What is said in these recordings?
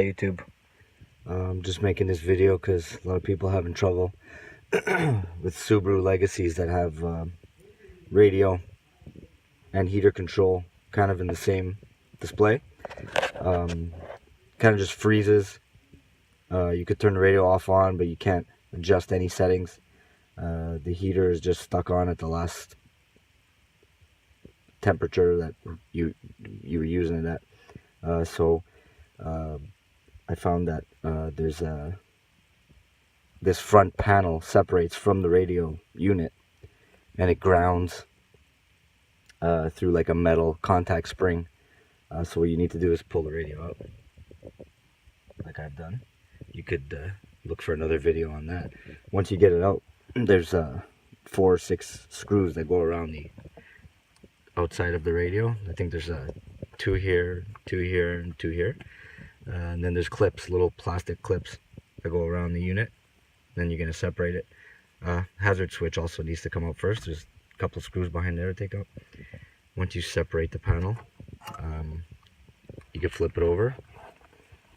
YouTube. Just making this video because a lot of people are having trouble with Subaru Legacies that have radio and heater control kind of in the same display. Kind of just freezes. You could turn the radio off on, but you can't adjust any settings. The heater is just stuck on at the last temperature that you were using it at. So I found that there's this front panel separates from the radio unit, and it grounds through like a metal contact spring. So what you need to do is pull the radio out, like I've done. You could look for another video on that. Once you get it out, there's 4 or 6 screws that go around the outside of the radio. I think there's 2 here, 2 here, and 2 here. And then there's clips, little plastic clips that go around the unit. Then you're going to separate it. Hazard switch also needs to come out first. There's a couple of screws behind there to take out. Once you separate the panel, you can flip it over,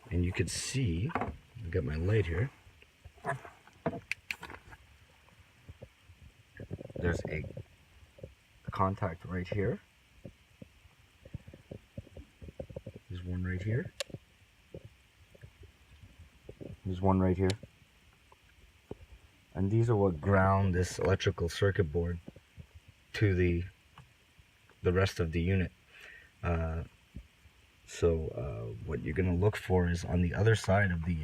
and you can see, I've got my light here, there's a contact right here. There's one right here. There's one right here. And these are what ground this electrical circuit board to the rest of the unit. What you're going to look for is on the other side of the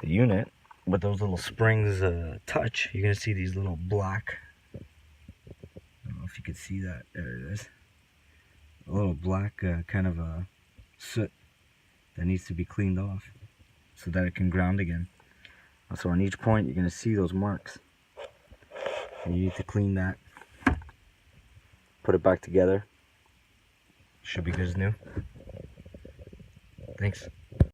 unit, where those little springs touch, you're going to see these little black, I don't know if you can see that, there it is, a little black kind of a soot that needs to be cleaned off so that it can ground again. So on each point you're going to see those marks, and you need to clean that, put it back together. Should be good as new. Thanks.